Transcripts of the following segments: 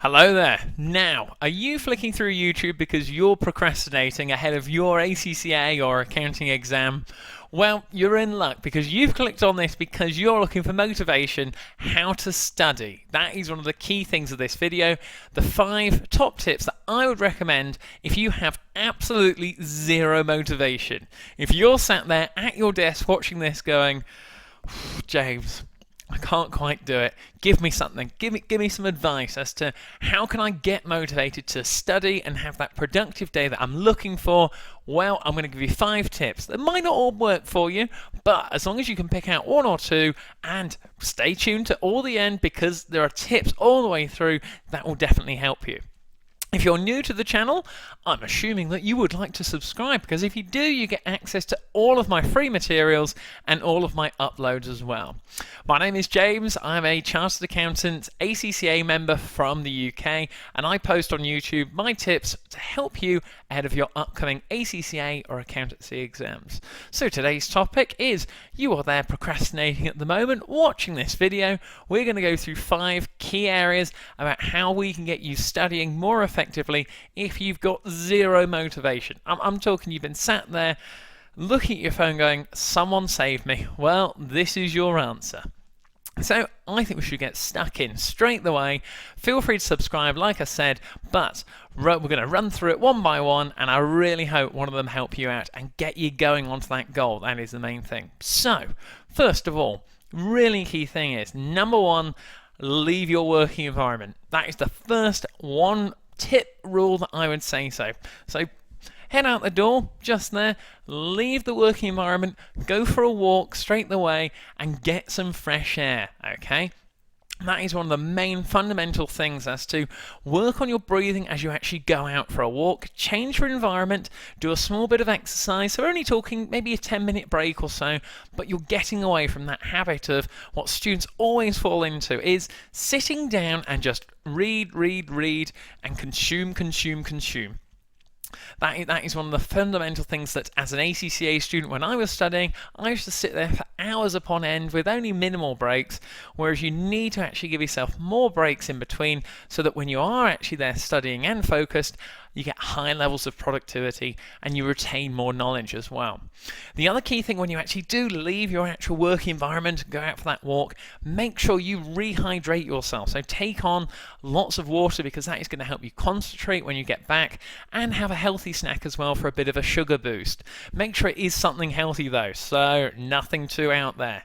Hello there. Now, are you flicking through YouTube because you're procrastinating ahead of your ACCA or accounting exam? Well, you're in luck because you've clicked on this because you're looking for motivation, how to study. That is one of the key things of this video. The 5 top tips that I would recommend if you have absolutely zero motivation. If you're sat there at your desk watching this going, James, I can't quite do it. Give me something. Give me some advice as to how can I get motivated to study and have that productive day that I'm looking for. Well, I'm going to give you 5 tips that might not all work for you, but as long as you can pick out 1 or 2 and stay tuned to all the end because there are tips all the way through that will definitely help you. If you're new to the channel, I'm assuming that you would like to subscribe because if you do, you get access to all of my free materials and all of my uploads as well. My name is James. I'm a Chartered Accountant ACCA member from the UK and I post on YouTube my tips to help you ahead of your upcoming ACCA or accountancy exams. So today's topic is you are there procrastinating at the moment watching this video. We're going to go through 5 key areas about how we can get you studying more effectively if you've got zero motivation. I'm talking you've been sat there looking at your phone going, someone save me. Well, this is your answer. So I think we should get stuck in straight away. Feel free to subscribe, like I said, but we're going to run through it one by one, and I really hope one of them help you out and get you going onto that goal. That is the main thing. So, first of all, really key thing is, number 1, leave your working environment. That is the first one tip rule that I would say so. So head out the door, just there, leave the working environment, go for a walk straight away and get some fresh air, okay? That is one of the main fundamental things as to work on your breathing as you actually go out for a walk, change your environment, do a small bit of exercise. So we're only talking maybe a 10-minute break or so, but you're getting away from that habit of what students always fall into is sitting down and just read, and consume. That is one of the fundamental things that as an ACCA student when I was studying, I used to sit there for hours upon end with only minimal breaks, whereas you need to actually give yourself more breaks in between so that when you are actually there studying and focused, you get high levels of productivity and you retain more knowledge as well. The other key thing when you actually do leave your actual work environment and go out for that walk, make sure you rehydrate yourself. So take on lots of water because that is going to help you concentrate when you get back, and have a healthy snack as well for a bit of a sugar boost. Make sure it is something healthy though, so nothing too out there.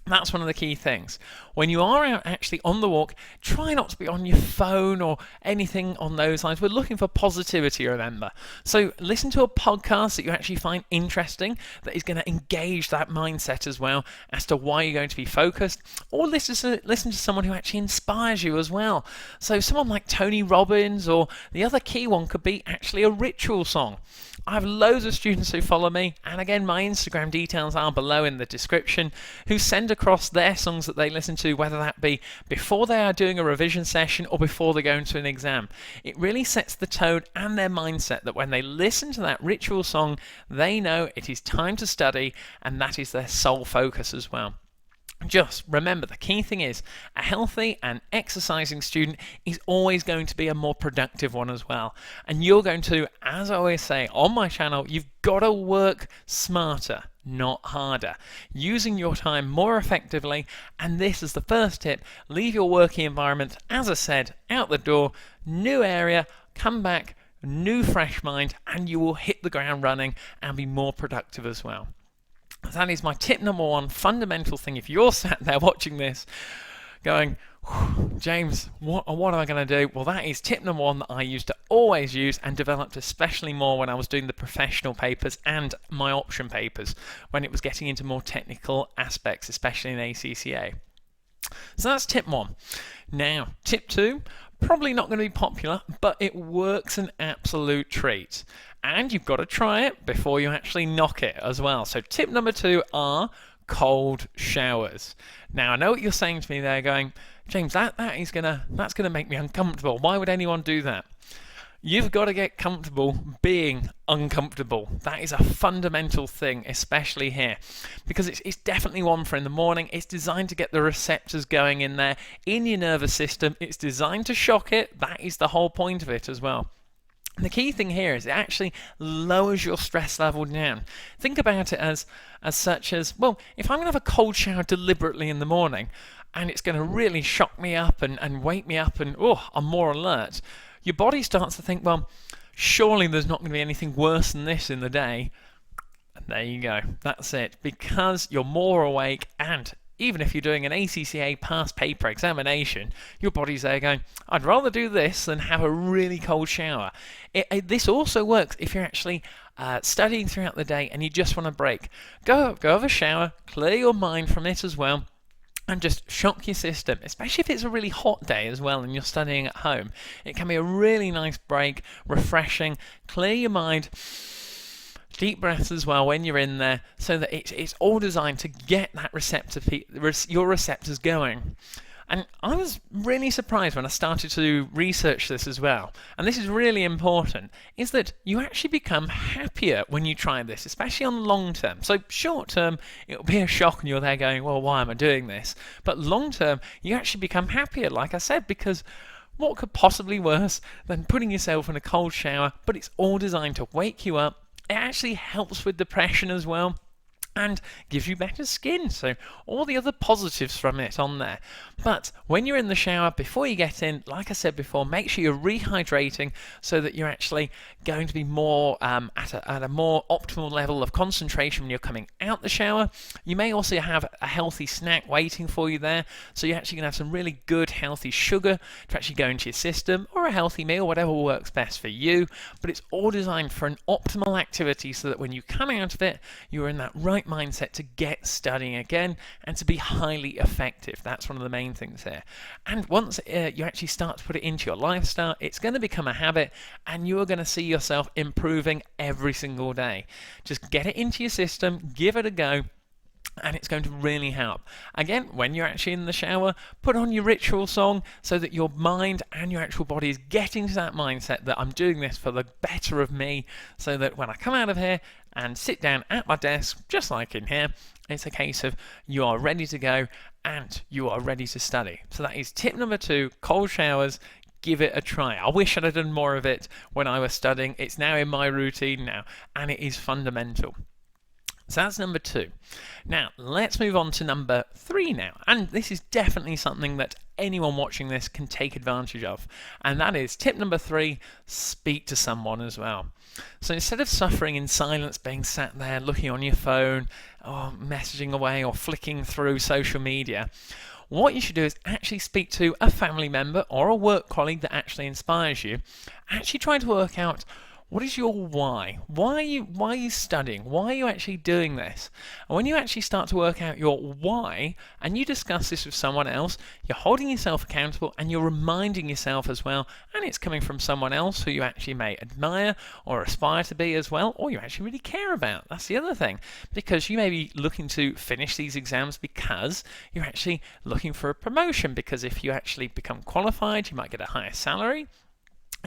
That's one of the key things. When you are out actually on the walk, try not to be on your phone or anything on those lines. We're looking for positivity, remember. So listen to a podcast that you actually find interesting that is going to engage that mindset as well as to why you're going to be focused, or listen to someone who actually inspires you as well. So someone like Tony Robbins, or the other key one could be actually a ritual song. I have loads of students who follow me, and again my Instagram details are below in the description, who send across their songs that they listen to, whether that be before they are doing a revision session or before they go into an exam. It really sets the tone and their mindset that when they listen to that ritual song, they know it is time to study, and that is their sole focus as well. Just remember, the key thing is a healthy and exercising student is always going to be a more productive one as well. And you're going to, as I always say on my channel, you've got to work smarter, not harder, using your time more effectively. And this is the first tip. Leave your working environment, as I said, out the door, new area, come back, new fresh mind, and you will hit the ground running and be more productive as well. That is my tip number 1, fundamental thing. If you're sat there watching this going, James, what am I going to do? Well, that is tip number 1 that I used to always use and developed especially more when I was doing the professional papers and my option papers, when it was getting into more technical aspects, especially in ACCA. So that's tip 1. Now, tip 2, probably not going to be popular, but it works an absolute treat. And you've got to try it before you actually knock it as well. So tip number 2 are cold showers. Now I know what you're saying to me there, going, James, that's gonna make me uncomfortable. Why would anyone do that? You've got to get comfortable being uncomfortable. That is a fundamental thing, especially here, because it's definitely one for in the morning. It's designed to get the receptors going in there, in your nervous system. It's designed to shock it. That is the whole point of it as well. And the key thing here is it actually lowers your stress level down. Think about it as such as, well, if I'm going to have a cold shower deliberately in the morning, and it's going to really shock me up and wake me up and, oh, I'm more alert, your body starts to think, well, surely there's not going to be anything worse than this in the day. And there you go. That's it. Because you're more awake, and even if you're doing an ACCA past paper examination, your body's there going, I'd rather do this than have a really cold shower. This also works if you're actually studying throughout the day and you just want a break. Go have a shower, clear your mind from it as well, and just shock your system, especially if it's a really hot day as well and you're studying at home. It can be a really nice break, refreshing, clear your mind. Deep breaths as well when you're in there, so that it's all designed to get that your receptors going. And I was really surprised when I started to research this as well. And this is really important, is that you actually become happier when you try this, especially on long term. So short term, it'll be a shock and you're there going, well, why am I doing this? But long term, you actually become happier, like I said, because what could possibly worse than putting yourself in a cold shower? But it's all designed to wake you up. It actually helps with depression as well, and gives you better skin. So all the other positives from it on there. But when you're in the shower, before you get in, like I said before, make sure you're rehydrating so that you're actually going to be more at a more optimal level of concentration when you're coming out the shower. You may also have a healthy snack waiting for you there, so you're actually going to have some really good healthy sugar to actually go into your system, or a healthy meal, whatever works best for you. But it's all designed for an optimal activity so that when you come out of it, you're in that right mindset to get studying again and to be highly effective. That's one of the main things here. And once you actually start to put it into your lifestyle, it's going to become a habit, and you are going to see yourself improving every single day. Just get it into your system, give it a go, and it's going to really help. Again, when you're actually in the shower, put on your ritual song so that your mind and your actual body is getting to that mindset that I'm doing this for the better of me, so that when I come out of here and sit down at my desk, just like in here, it's a case of you are ready to go and you are ready to study. So that is tip number 2, cold showers. Give it a try. I wish I'd have done more of it when I was studying. It's now in my routine now, and it is fundamental. So that's number 2. Now, let's move on to number 3 now. And this is definitely something that anyone watching this can take advantage of. And that is tip number 3, speak to someone as well. So instead of suffering in silence, being sat there looking on your phone, or messaging away, or flicking through social media, what you should do is actually speak to a family member or a work colleague that actually inspires you. Actually try to work out, what is your why? Why are you studying? Why are you actually doing this? And when you actually start to work out your why, and you discuss this with someone else, you're holding yourself accountable, and you're reminding yourself as well, and it's coming from someone else who you actually may admire or aspire to be as well, or you actually really care about. That's the other thing, because you may be looking to finish these exams because you're actually looking for a promotion, because if you actually become qualified, you might get a higher salary.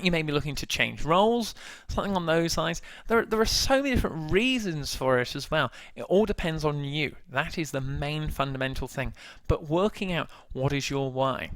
You may be looking to change roles, something on those lines. There are so many different reasons for it as well. It all depends on you. That is the main fundamental thing. But working out what is your why.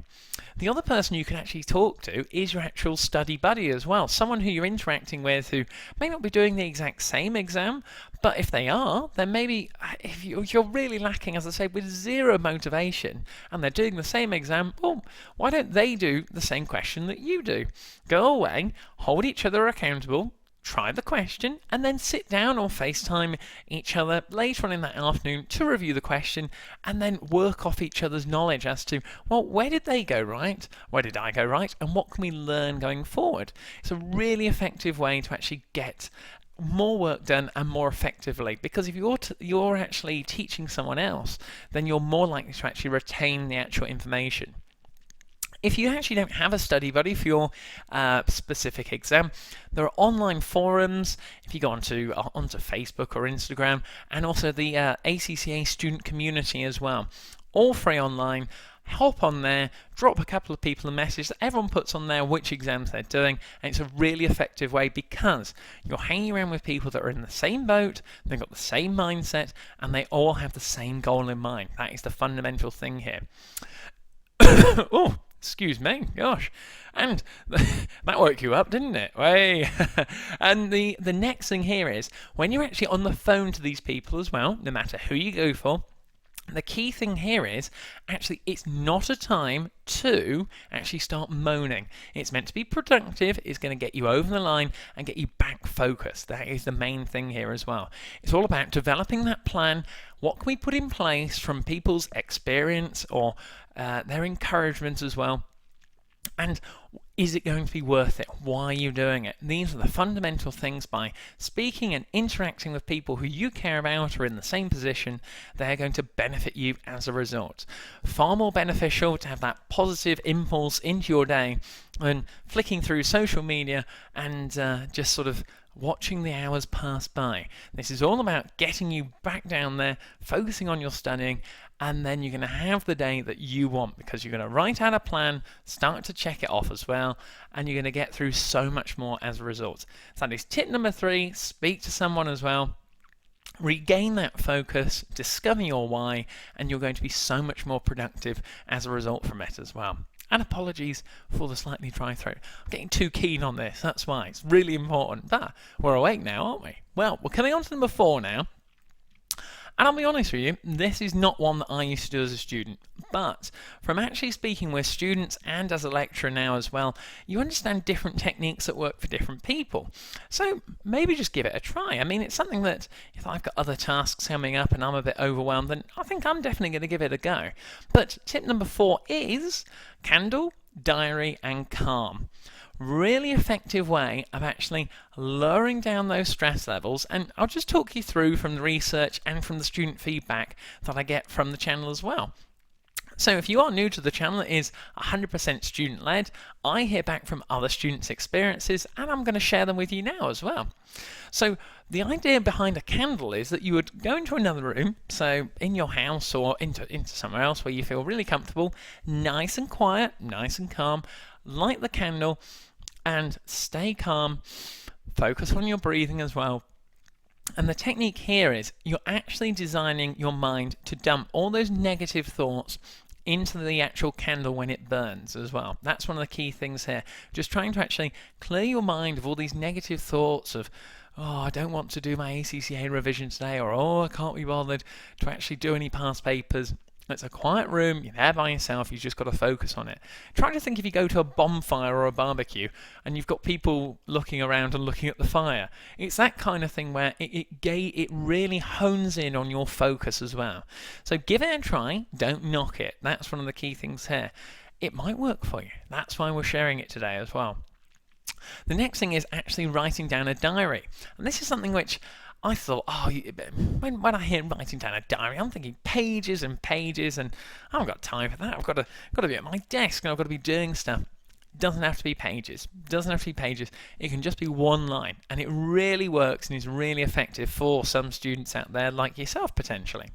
The other person you can actually talk to is your actual study buddy as well. Someone who you're interacting with who may not be doing the exact same exam, but if they are, then maybe if you're really lacking, as I say, with zero motivation, and they're doing the same exam, well, why don't they do the same question that you do? Go away, hold each other accountable, try the question, and then sit down or FaceTime each other later on in that afternoon to review the question, and then work off each other's knowledge as to, well, where did they go right? Where did I go right? And what can we learn going forward? It's a really effective way to actually get more work done and more effectively, because if you're actually teaching someone else, then you're more likely to actually retain the actual information. If you actually don't have a study buddy for your specific exam, there are online forums. If you go onto Facebook or Instagram, and also the ACCA student community as well, all free online, hop on there, drop a couple of people a message that everyone puts on there which exams they're doing, and it's a really effective way because you're hanging around with people that are in the same boat, they've got the same mindset, and they all have the same goal in mind. That is the fundamental thing here. Oh, excuse me, gosh. And that woke you up, didn't it? Way. And the next thing here is, when you're actually on the phone to these people as well, no matter who you go for, the key thing here is, actually, it's not a time to actually start moaning. It's meant to be productive. It's going to get you over the line and get you back focused. That is the main thing here as well. It's all about developing that plan. What can we put in place from people's experience or their encouragement as well? And is it going to be worth it? Why are you doing it? These are the fundamental things. By speaking and interacting with people who you care about or in the same position, they're going to benefit you as a result. Far more beneficial to have that positive impulse into your day than flicking through social media and just sort of watching the hours pass by. This is all about getting you back down there, focusing on your studying, and then you're going to have the day that you want because you're going to write out a plan, start to check it off as well, and you're going to get through so much more as a result. So that is tip number 3, speak to someone as well. Regain that focus, discover your why, and you're going to be so much more productive as a result from it as well. And apologies for the slightly dry throat. I'm getting too keen on this, that's why. It's really important. But we're awake now, aren't we? Well, we're coming on to number 4 now. And I'll be honest with you, this is not one that I used to do as a student, but from actually speaking with students and as a lecturer now as well, you understand different techniques that work for different people. So maybe just give it a try. I mean, it's something that if I've got other tasks coming up and I'm a bit overwhelmed, then I think I'm definitely going to give it a go. But tip number 4 is candle, diary, and calm. Really effective way of actually lowering down those stress levels, and I'll just talk you through from the research and from the student feedback that I get from the channel as well. So if you are new to the channel, it is 100% student-led. I hear back from other students' experiences, and I'm going to share them with you now as well. So the idea behind a candle is that you would go into another room, so in your house or into somewhere else where you feel really comfortable, nice and quiet, nice and calm, light the candle, and stay calm, focus on your breathing as well. And the technique here is you're actually designing your mind to dump all those negative thoughts into the actual candle when it burns as well. That's one of the key things here. Just trying to actually clear your mind of all these negative thoughts of, oh, I don't want to do my ACCA revision today, or oh, I can't be bothered to actually do any past papers. It's a quiet room, you're there by yourself, you've just got to focus on it. Try to think if you go to a bonfire or a barbecue and you've got people looking around and looking at the fire. It's that kind of thing where it really hones in on your focus as well. So give it a try, don't knock it. That's one of the key things here. It might work for you. That's why we're sharing it today as well. The next thing is actually writing down a diary. And this is something which I thought, when I hear writing down a diary, I'm thinking pages and pages, and I haven't got time for that. I've got to be at my desk, and I've got to be doing stuff. Doesn't have to be pages. Doesn't have to be pages. It can just be one line, and it really works and is really effective for some students out there like yourself potentially.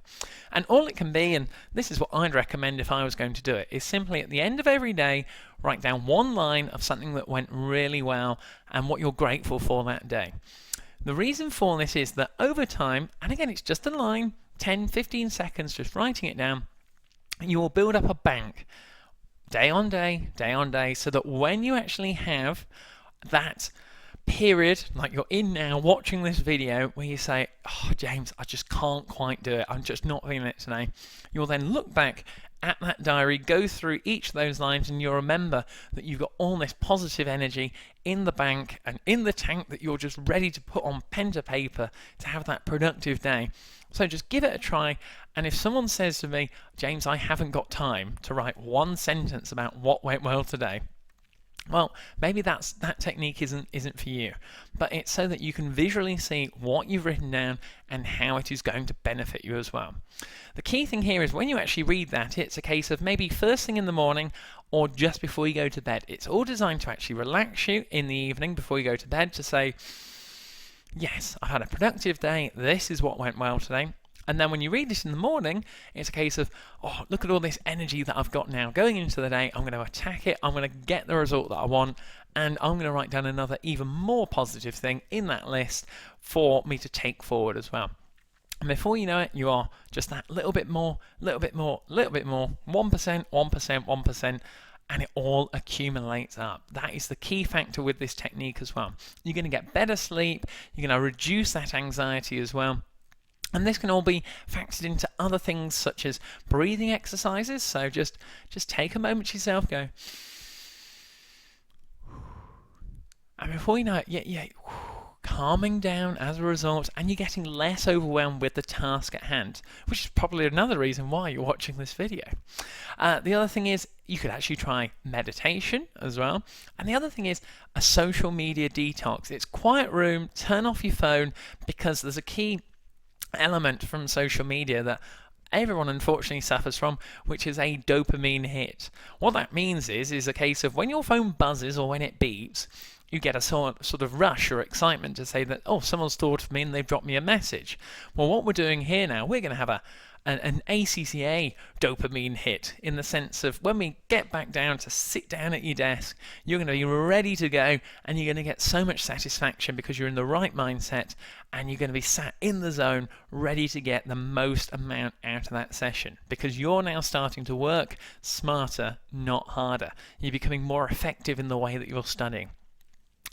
And all it can be, and this is what I'd recommend if I was going to do it, is simply at the end of every day, write down one line of something that went really well and what you're grateful for that day. The reason for this is that over time, and again it's just a line, 10, 15 seconds, just writing it down, you will build up a bank day on day, so that when you actually have that period, like you're in now watching this video, where you say, oh James, I just can't quite do it, I'm just not feeling it today, you'll then look back at that diary, go through each of those lines, and you'll remember that you've got all this positive energy in the bank and in the tank that you're just ready to put on pen to paper to have that productive day. So just give it a try, and if someone says to me, James, I haven't got time to write one sentence about what went well today, well, maybe that technique isn't for you, but it's so that you can visually see what you've written down and how it is going to benefit you as well. The key thing here is when you actually read that, it's a case of maybe first thing in the morning or just before you go to bed. It's all designed to actually relax you in the evening before you go to bed, to say, yes, I've had a productive day, this is what went well today. And then when you read this in the morning, it's a case of, oh, look at all this energy that I've got now going into the day. I'm going to attack it. I'm going to get the result that I want. And I'm going to write down another even more positive thing in that list for me to take forward as well. And before you know it, you are just that little bit more, little bit more, little bit more, 1%, 1%, 1%. And it all accumulates up. That is the key factor with this technique as well. You're going to get better sleep. You're going to reduce that anxiety as well. And this can all be factored into other things such as breathing exercises. So just take a moment to yourself, go. And before you know it, calming down as a result, and you're getting less overwhelmed with the task at hand, which is probably another reason why you're watching this video. The other thing is you could actually try meditation as well. And the other thing is a social media detox. It's quiet room, turn off your phone, because there's a key element from social media that everyone unfortunately suffers from, which is a dopamine hit. What that means is a case of when your phone buzzes or when it beeps, you get a sort of rush or excitement to say that, oh, someone's thought of me and they've dropped me a message. Well, what we're doing here now, we're going to have an ACCA dopamine hit, in the sense of when we get back down to sit down at your desk, you're going to be ready to go, and you're going to get so much satisfaction because you're in the right mindset, and you're going to be sat in the zone ready to get the most amount out of that session, because you're now starting to work smarter, not harder. You're becoming more effective in the way that you're studying.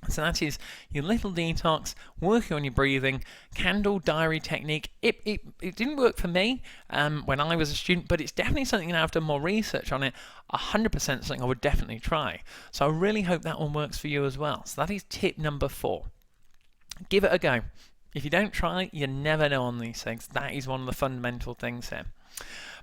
So that is your little detox, working on your breathing, candle diary technique. It didn't work for me when I was a student, but it's definitely something, I've done more research on it, 100% something I would definitely try. So I really hope that one works for you as well. So that is tip number 4. Give it a go. If you don't try, you never know on these things. That is one of the fundamental things here.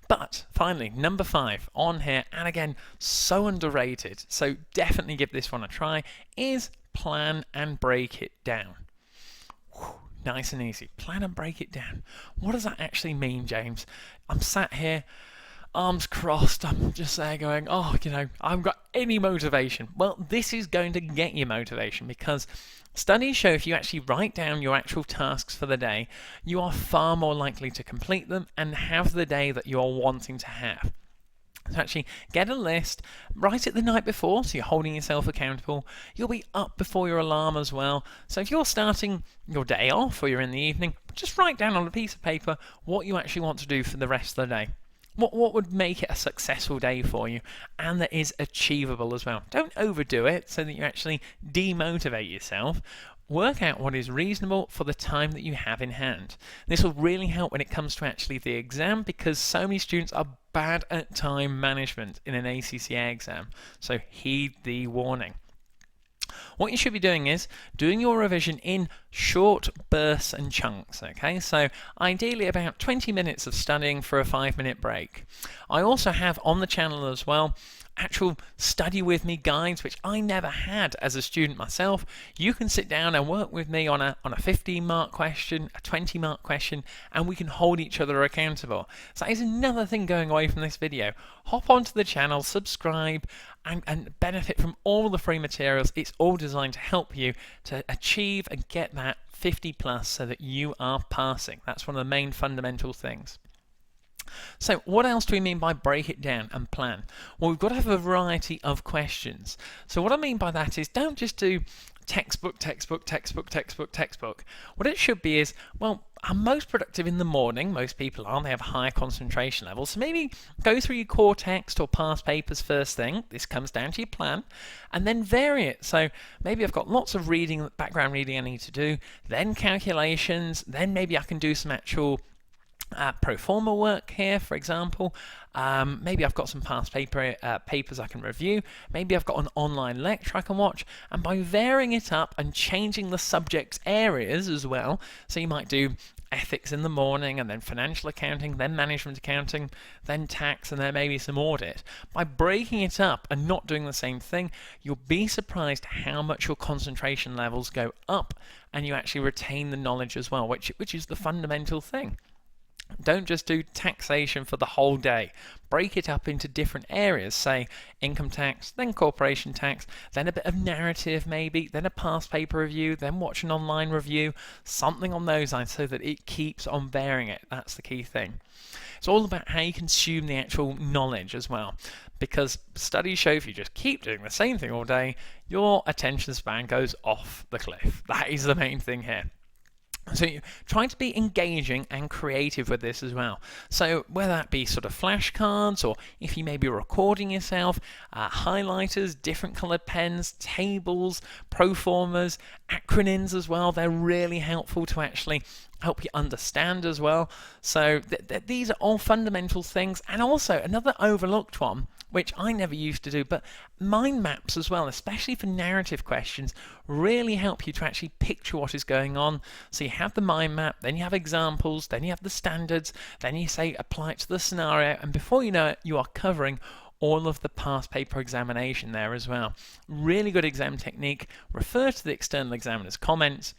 But finally, number 5 on here, and again, so underrated, so definitely give this one a try, is plan and break it down. Nice and easy. Plan and break it down. What does that actually mean, James? I'm sat here, arms crossed, I'm just there going, I haven't got any motivation. Well, this is going to get you motivation, because studies show if you actually write down your actual tasks for the day, you are far more likely to complete them and have the day that you're wanting to have. So actually get a list, write it the night before, so you're holding yourself accountable. You'll be up before your alarm as well. So if you're starting your day off or you're in the evening, just write down on a piece of paper what you actually want to do for the rest of the day. What would make it a successful day for you, and that is achievable as well. Don't overdo it so that you actually demotivate yourself. Work out what is reasonable for the time that you have in hand. This will really help when it comes to actually the exam, because so many students are bad at time management in an ACCA exam. So heed the warning. What you should be doing is doing your revision in short bursts and chunks, okay? So ideally about 20 minutes of studying for a 5-minute break. I also have on the channel as well actual study with me guides, which I never had as a student myself. You can sit down and work with me on a 15-mark question, a 20-mark question, and we can hold each other accountable. So that is another thing going away from this video. Hop onto the channel, subscribe, and benefit from all the free materials. It's all designed to help you to achieve and get that 50 plus so that you are passing. That's one of the main fundamental things. So what else do we mean by break it down and plan? Well, we've got to have a variety of questions. So what I mean by that is don't just do textbook. What it should be is, well, I'm most productive in the morning. Most people are. They have higher concentration levels. So maybe go through your core text or past papers first thing. This comes down to your plan. And then vary it. So maybe I've got lots of reading, background reading I need to do. Then calculations. Then maybe I can do some actual pro forma work here, for example. Maybe I've got some past papers I can review. Maybe I've got an online lecture I can watch. And by varying it up and changing the subject areas as well, so you might do ethics in the morning, and then financial accounting, then management accounting, then tax, and then maybe some audit. By breaking it up and not doing the same thing, you'll be surprised how much your concentration levels go up, and you actually retain the knowledge as well, which is the fundamental thing. Don't just do taxation for the whole day. Break it up into different areas, say income tax, then corporation tax, then a bit of narrative maybe, then a past paper review, then watch an online review, something on those lines so that it keeps on bearing it. That's the key thing. It's all about how you consume the actual knowledge as well, because studies show if you just keep doing the same thing all day, your attention span goes off the cliff. That is the main thing here. So you try to be engaging and creative with this as well. So whether that be sort of flashcards, or if you may be recording yourself, highlighters, different coloured pens, tables, proformas, acronyms as well, they're really helpful to actually help you understand as well. So these are all fundamental things. And also another overlooked one, which I never used to do, but mind maps as well, especially for narrative questions, really help you to actually picture what is going on. So you have the mind map, then you have examples, then you have the standards, then you say apply it to the scenario, and before you know it, you are covering all of the past paper examination there as well. Really good exam technique. Refer to the external examiner's comments,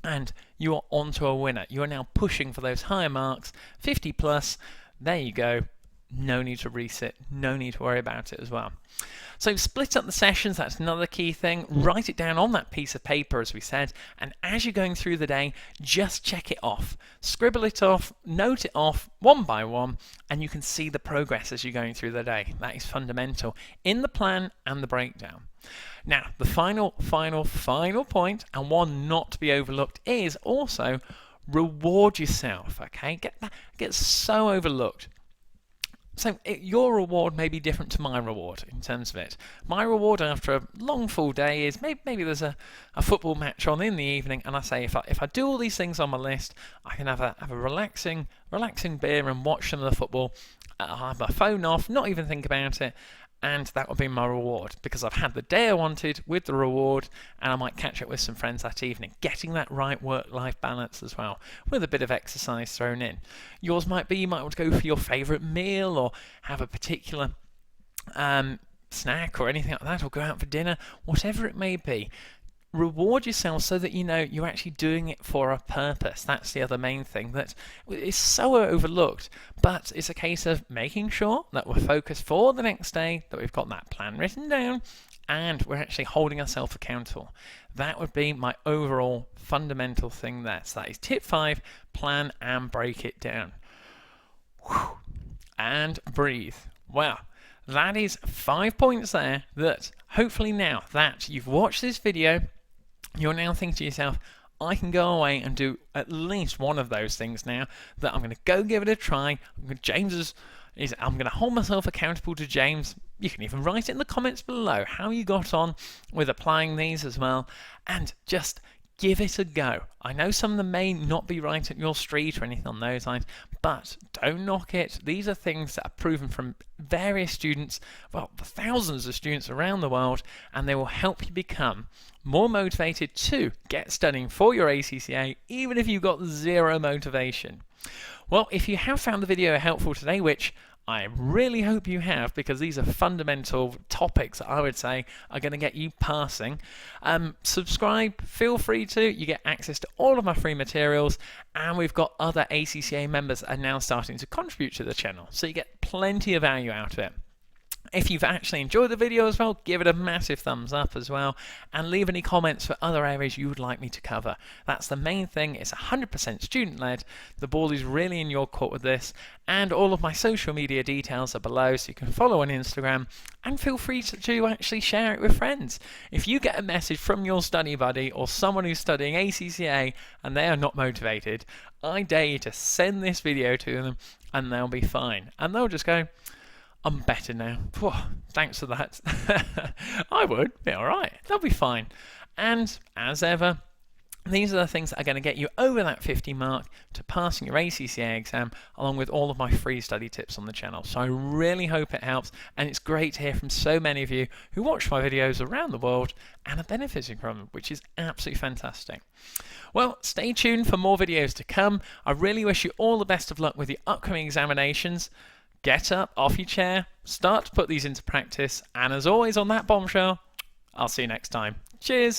and you are on to a winner. You are now pushing for those higher marks, 50 plus. There you go. No need to resit, no need to worry about it as well. So split up the sessions, that's another key thing. Write it down on that piece of paper as we said, and as you're going through the day, just check it off. Scribble it off, note it off one by one, and you can see the progress as you're going through the day. That is fundamental in the plan and the breakdown. Now, the final point, and one not to be overlooked, is also reward yourself, okay? That gets so overlooked. So your reward may be different to my reward in terms of it. My reward after a long full day is maybe there's a football match on in the evening, and I say if I do all these things on my list, I can have a relaxing beer and watch some of the football. I'll have my phone off, not even think about it, and that would be my reward, because I've had the day I wanted with the reward, and I might catch up with some friends that evening, getting that right work-life balance as well, with a bit of exercise thrown in. Yours might be, you might want to go for your favourite meal, or have a particular snack or anything like that, or go out for dinner, whatever it may be. Reward yourself so that you know you're actually doing it for a purpose. That's the other main thing that is so overlooked, but it's a case of making sure that we're focused for the next day, that we've got that plan written down, and we're actually holding ourselves accountable. That would be my overall fundamental thing there. So that is tip 5, plan and break it down. Whew. And breathe. Wow. That is 5 points there that hopefully now that you've watched this video, you're now thinking to yourself, I can go away and do at least one of those things now, that I'm going to go give it a try. I'm going to hold myself accountable to James. You can even write it in the comments below how you got on with applying these as well, and just give it a go. I know some of them may not be right at your street or anything on those lines, but don't knock it. These are things that are proven from various students, well, thousands of students around the world, and they will help you become more motivated to get studying for your ACCA, even if you've got zero motivation. Well, if you have found the video helpful today, which I really hope you have, because these are fundamental topics that I would say are going to get you passing. Subscribe, feel free to. You get access to all of my free materials, and we've got other ACCA members that are now starting to contribute to the channel, so you get plenty of value out of it. If you've actually enjoyed the video as well, give it a massive thumbs up as well, and leave any comments for other areas you would like me to cover. That's the main thing. It's 100% student-led. The ball is really in your court with this, and all of my social media details are below, so you can follow on Instagram, and feel free to actually share it with friends. If you get a message from your study buddy or someone who's studying ACCA and they are not motivated, I dare you to send this video to them, and they'll be fine. And they'll just go, I'm better now. Whew, thanks for that. I would be alright. They'll be fine. And as ever, these are the things that are going to get you over that 50 mark to passing your ACCA exam, along with all of my free study tips on the channel. So I really hope it helps, and it's great to hear from so many of you who watch my videos around the world and are benefiting from them, which is absolutely fantastic. Well, stay tuned for more videos to come. I really wish you all the best of luck with your upcoming examinations. Get up off your chair, start to put these into practice, and as always on that bombshell, I'll see you next time. Cheers!